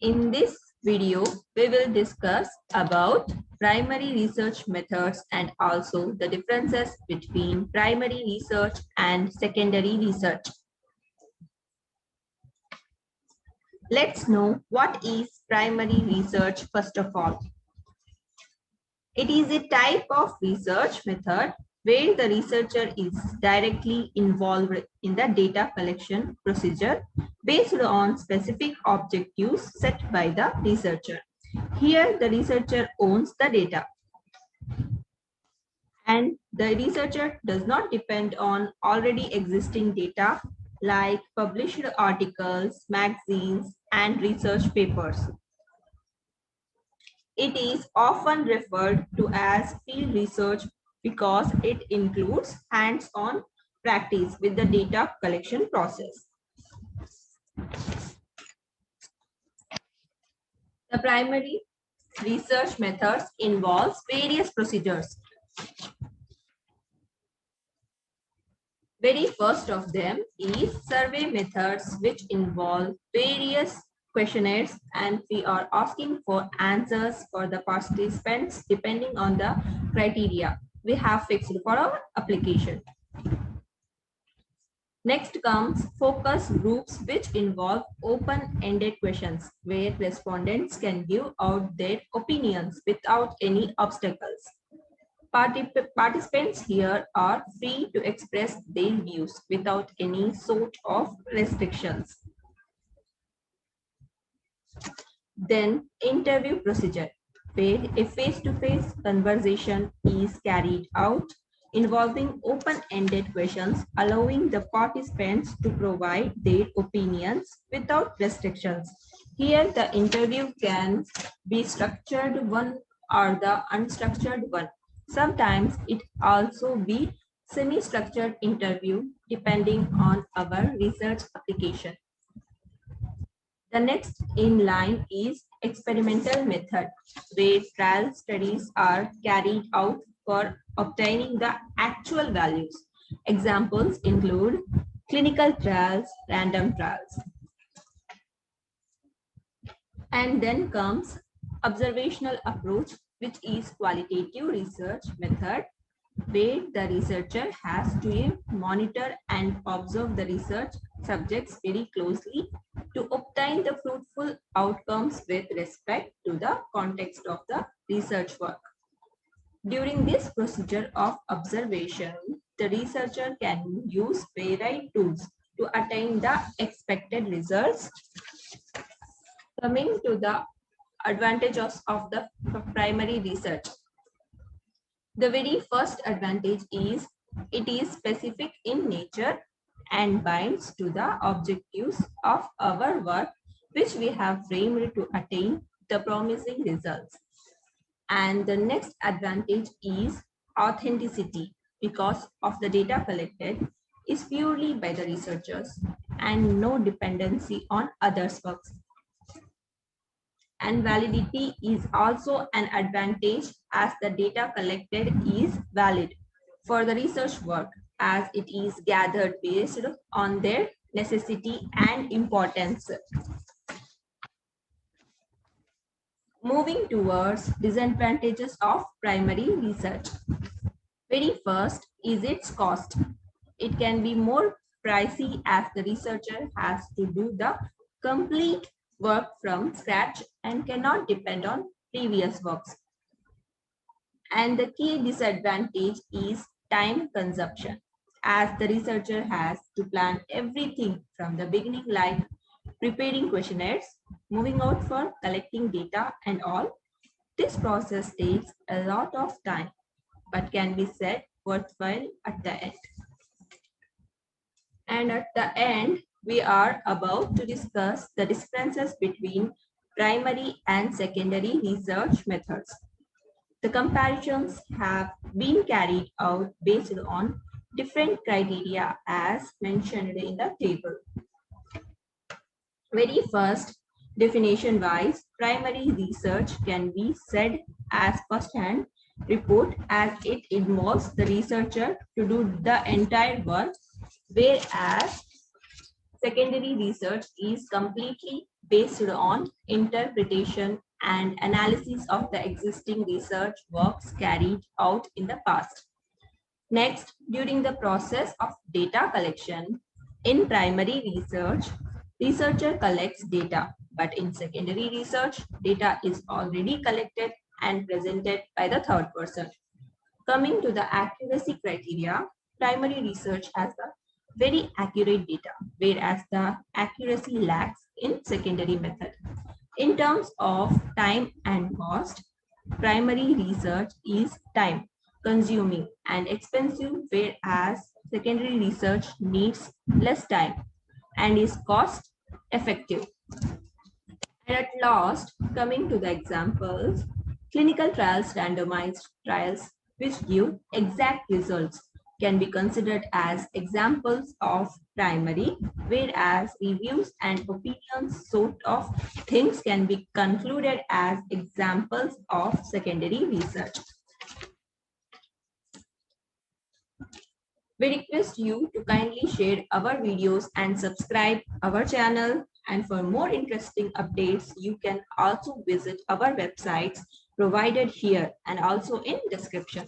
In this video, we will discuss about primary research methods and also the differences between primary research and secondary research. Let's know what is primary research first of all. It is a type of research method where the researcher is directly involved in the data collection procedure based on specific objectives set by the researcher. Here, the researcher owns the data, and the researcher does not depend on already existing data like published articles, magazines, and research papers. It is often referred to as field research because it includes hands-on practice with the data collection process. The primary research methods involves various procedures. Very first of them is survey methods, which involve various questionnaires, and we are asking for answers for the participants depending on the criteria we have fixed for our application. Next comes focus groups, which involve open-ended questions where respondents can give out their opinions without any obstacles. Participants here are free to express their views without any sort of restrictions. Then interview procedure, where a face-to-face conversation is carried out involving open-ended questions, allowing the participants to provide their opinions without restrictions. Here, the interview can be structured one or the unstructured one. Sometimes it also be semi-structured interview depending on our research application. The next in line is experimental method, where trial studies are carried out for obtaining the actual values. Examples include clinical trials, random trials. And then comes observational approach, which is qualitative research method, where the researcher has to monitor and observe the research subjects very closely to obtain the fruitful outcomes with respect to the context of the research work. During this procedure of observation, the researcher can use varied tools to attain the expected results. Coming to the advantages of the primary research. The very first advantage is it is specific in nature and binds to the objectives of our work, which we have framed to attain the promising results. And the next advantage is authenticity, because of the data collected is purely by the researchers and no dependency on others' works. And validity is also an advantage, as the data collected is valid for the research work, as it is gathered based on their necessity and importance. Moving towards disadvantages of primary research. Very first is its cost. It can be more pricey as the researcher has to do the complete work from scratch and cannot depend on previous works. And the key disadvantage is time consumption, as the researcher has to plan everything from the beginning, like preparing questionnaires, moving out for collecting data and all. This process takes a lot of time, but can be said worthwhile at the end. And at the end, we are about to discuss the differences between primary and secondary research methods. The comparisons have been carried out based on different criteria as mentioned in the table. Very first, definition-wise, primary research can be said as first-hand report, as it involves the researcher to do the entire work, whereas secondary research is completely based on interpretation and analysis of the existing research works carried out in the past. Next, during the process of data collection, in primary research, researcher collects data, but in secondary research, data is already collected and presented by the third person. Coming to the accuracy criteria, primary research has the very accurate data, whereas the accuracy lacks in secondary method. In terms of time and cost, primary research is time consuming and expensive, whereas secondary research needs less time and is cost effective. And at last, coming to the examples, clinical trials, randomized trials, which give exact results, can be considered as examples of primary, whereas reviews and opinions sort of things can be concluded as examples of secondary research. We request you to kindly share our videos and subscribe our channel. And for more interesting updates, you can also visit our websites provided here and also in description.